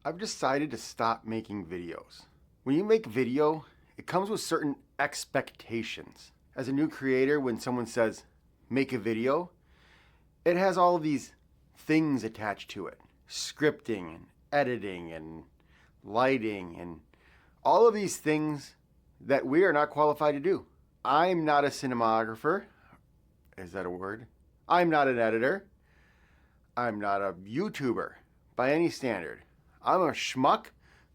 I've decided to stop making videos. When you make video, it comes with certain expectations. As a new creator, when someone says, make a video, it has all of these things attached to it. Scripting and editing and lighting and all of these things that we are not qualified to do. I'm not a cinematographer. Is that a word? I'm not an editor. I'm not a YouTuber by any standard. I'm a schmuck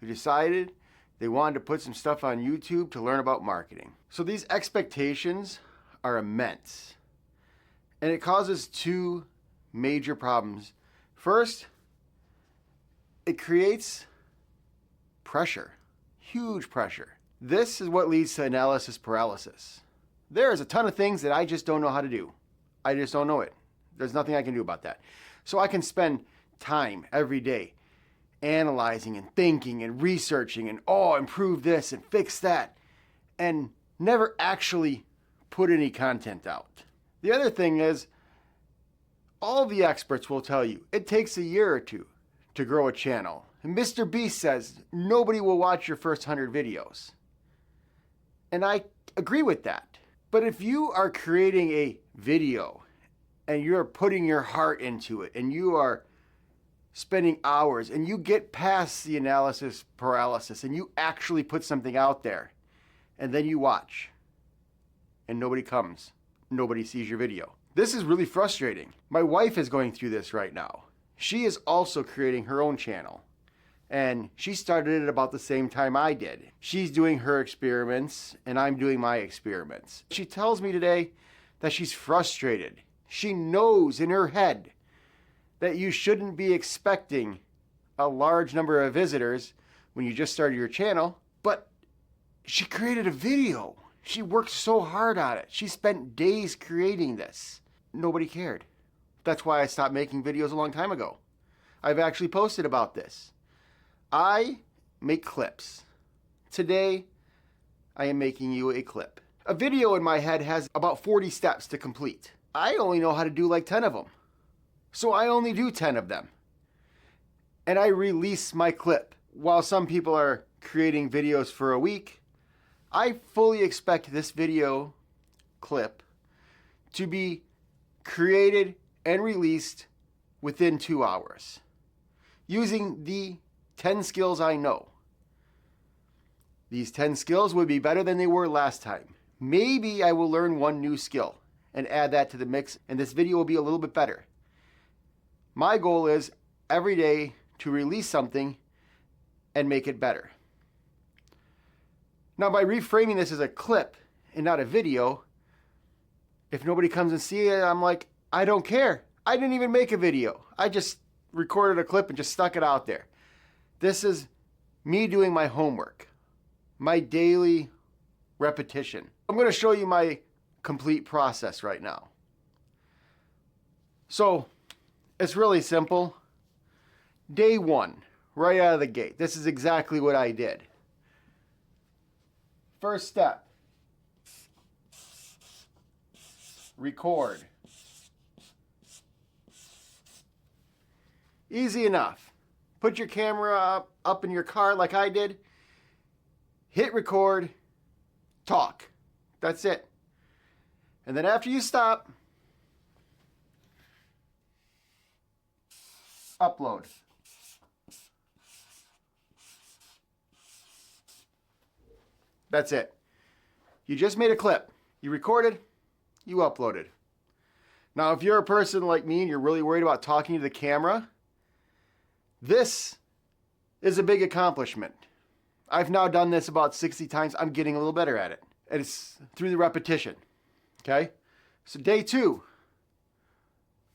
who decided they wanted to put some stuff on YouTube to learn about marketing. So these expectations are immense. And it causes two major problems. First, it creates pressure, huge pressure. This is what leads to analysis paralysis. There is a ton of things that I just don't know how to do. I just don't know it. There's nothing I can do about that. So I can spend time every day analyzing and thinking and researching and improve this and fix that, and never actually put any content out. The other thing is, all the experts will tell you it takes a year or two to grow a channel. And Mr. Beast says nobody will watch your first 100 videos. And I agree with that. But if you are creating a video and you're putting your heart into it and you are spending hours and you get past the analysis paralysis and you actually put something out there and then you watch and nobody comes, nobody sees your video. This is really frustrating. My wife is going through this right now. She is also creating her own channel and she started it about the same time I did. She's doing her experiments and I'm doing my experiments. She tells me today that she's frustrated. She knows in her head that you shouldn't be expecting a large number of visitors when you just started your channel, but she created a video. She worked so hard on it. She spent days creating this. Nobody cared. That's why I stopped making videos a long time ago. I've actually posted about this. I make clips. Today, I am making you a clip. A video in my head has about 40 steps to complete. I only know how to do like 10 of them. So I only do 10 of them. And I release my clip. While some people are creating videos for a week, I fully expect this video clip to be created and released within 2 hours using the 10 skills I know. These 10 skills would be better than they were last time. Maybe I will learn one new skill and add that to the mix, and this video will be a little bit better. My goal is every day to release something and make it better. Now, by reframing this as a clip and not a video, if nobody comes and sees it, I'm like, I don't care. I didn't even make a video. I just recorded a clip and just stuck it out there. This is me doing my homework, my daily repetition. I'm going to show you my complete process right now. So, it's really simple. Day one, right out of the gate. This is exactly what I did. First step. Record. Easy enough. Put your camera up in your car like I did. Hit record. Talk. That's it. And then after you stop, upload. That's it. You just made a clip. You recorded, you uploaded. Now, if you're a person like me and you're really worried about talking to the camera, this is a big accomplishment. I've now done this about 60 times. I'm getting a little better at it. And it's through the repetition. Okay? So day two,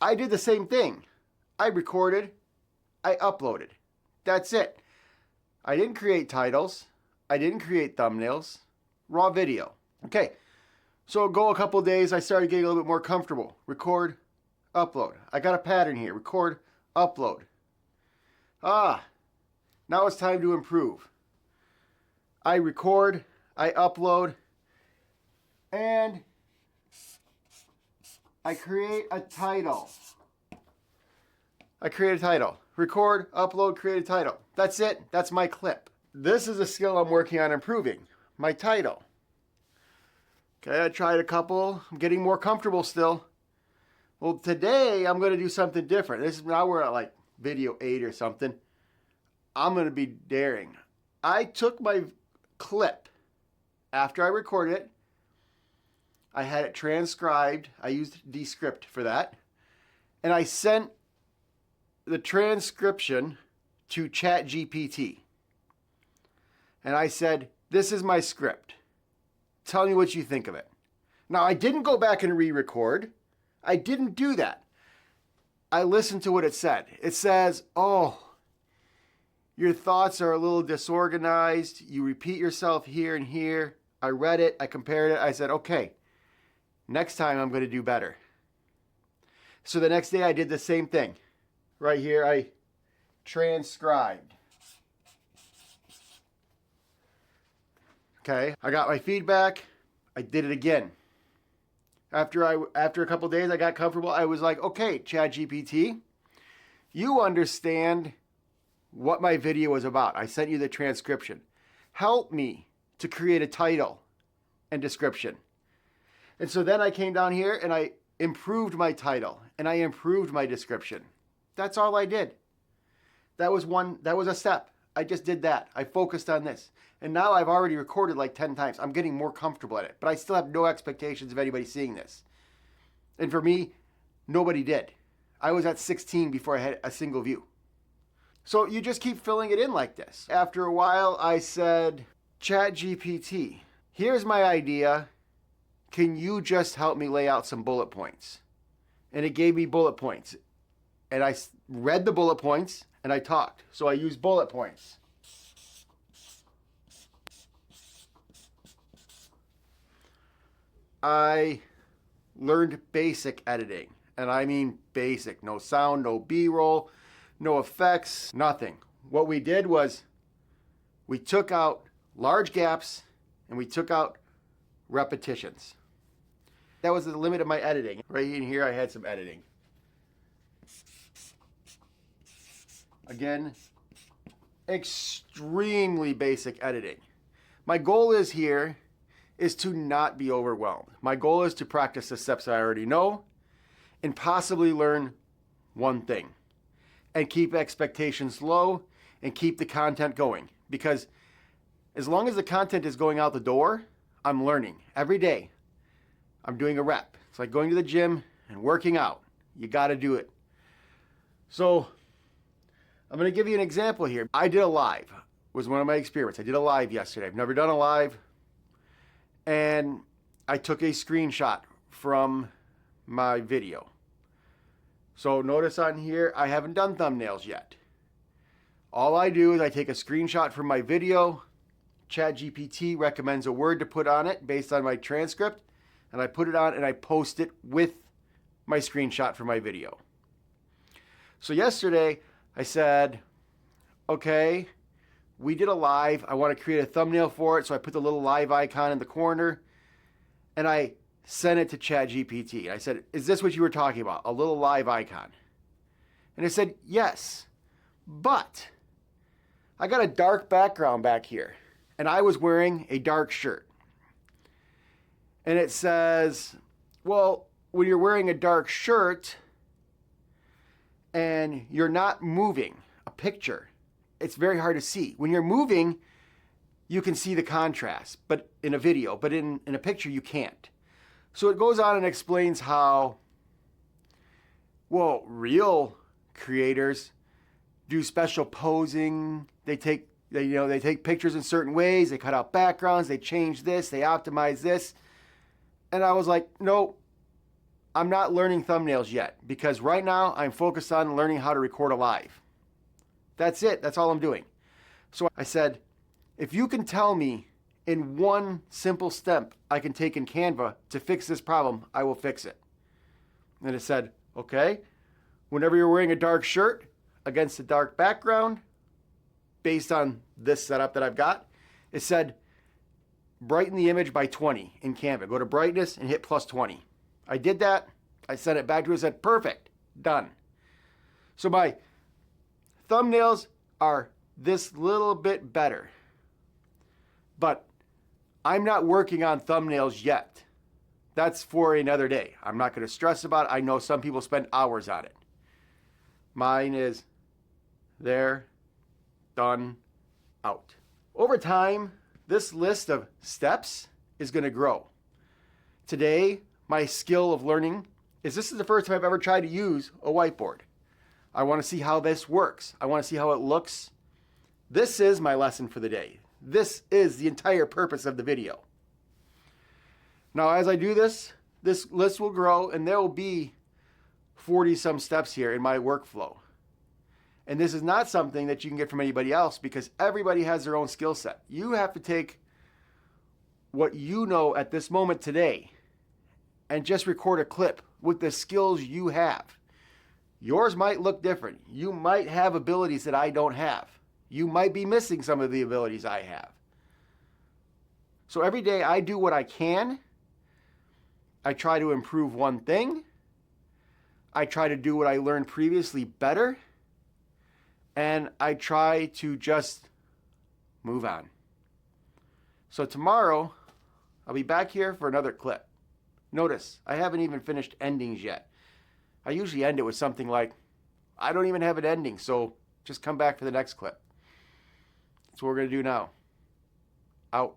I did the same thing. I recorded, I uploaded. That's it. I didn't create titles. I didn't create thumbnails. Raw video. Okay. So go a couple of days, I started getting a little bit more comfortable. Record, upload. I got a pattern here. Record, upload. Now it's time to improve. I record, I upload, and I create a title. record, upload, create a title. That's it. That's my clip. This is a skill I'm working on improving. My title. Okay, I tried a couple. I'm getting more comfortable still. Well, today I'm going to do something different. Now we're at like video 8 or something. I'm going to be daring. I took my clip after I recorded it. I had it transcribed. I used Descript for that. And I sent the transcription to ChatGPT. And I said, this is my script. Tell me what you think of it. Now, I didn't go back and re-record. I didn't do that. I listened to what it said. It says, oh, your thoughts are a little disorganized. You repeat yourself here and here. I read it. I compared it. I said, okay, next time I'm going to do better. So the next day I did the same thing. Right here, I transcribed. Okay, I got my feedback. I did it again. After a couple days, I got comfortable. I was like, okay, ChatGPT, you understand what my video was about. I sent you the transcription. Help me to create a title and description. And so then I came down here and I improved my title and I improved my description. That's all I did. That was a step. I just did that. I focused on this. And now I've already recorded like 10 times. I'm getting more comfortable at it. But I still have no expectations of anybody seeing this. And for me, nobody did. I was at 16 before I had a single view. So you just keep filling it in like this. After a while, I said, ChatGPT, here's my idea. Can you just help me lay out some bullet points? And it gave me bullet points. And I read the bullet points and I talked. So I used bullet points. I learned basic editing. And I mean basic. No sound, no B-roll, no effects, nothing. What we did was we took out large gaps and we took out repetitions. That was the limit of my editing. Right in here I had some editing. Again, extremely basic editing. My goal is to not be overwhelmed. My goal is to practice the steps I already know and possibly learn one thing and keep expectations low and keep the content going. Because as long as the content is going out the door, I'm learning every day. I'm doing a rep. It's like going to the gym and working out. You got to do it. So I'm going to give you an example here. I did a live. It was one of my experiments. I did a live yesterday. I've never done a live. And I took a screenshot from my video. So notice on here, I haven't done thumbnails yet. All I do is I take a screenshot from my video. ChatGPT recommends a word to put on it based on my transcript. And I put it on and I post it with my screenshot from my video. So yesterday, I said, okay, we did a live. I want to create a thumbnail for it. So I put the little live icon in the corner and I sent it to ChatGPT. I said, is this what you were talking about? A little live icon. And it said, yes, but I got a dark background back here and I was wearing a dark shirt. And it says, well, when you're wearing a dark shirt and you're not moving a picture, it's very hard to see. When you're moving, you can see the contrast, but in a video, but in a picture, you can't. So it goes on and explains how, well, real creators do special posing. They take pictures in certain ways. They cut out backgrounds. They change this. They optimize this. And I was like, no, I'm not learning thumbnails yet because right now I'm focused on learning how to record a live. That's it. That's all I'm doing. So I said, if you can tell me in one simple step I can take in Canva to fix this problem, I will fix it. And it said, okay, whenever you're wearing a dark shirt against a dark background, based on this setup that I've got, it said, brighten the image by 20 in Canva. Go to brightness and hit plus 20. I did that. I sent it back to it. Said, perfect. Done. So my Thumbnails are this little bit better. But I'm not working on thumbnails yet. That's for another day. I'm not going to stress about it. I know some people spend hours on it. Mine is there, done, out. Over time, this list of steps is going to grow. Today, my skill of learning is this is the first time I've ever tried to use a whiteboard. I want to see how this works. I want to see how it looks. This is my lesson for the day. This is the entire purpose of the video. Now, as I do this, this list will grow and there will be 40 some steps here in my workflow. And this is not something that you can get from anybody else because everybody has their own skill set. You have to take what you know at this moment today and just record a clip with the skills you have. Yours might look different. You might have abilities that I don't have. You might be missing some of the abilities I have. So every day I do what I can. I try to improve one thing. I try to do what I learned previously better. And I try to just move on. So tomorrow, I'll be back here for another clip. Notice, I haven't even finished endings yet. I usually end it with something like, I don't even have an ending, so just come back for the next clip. That's what we're going to do now. Out.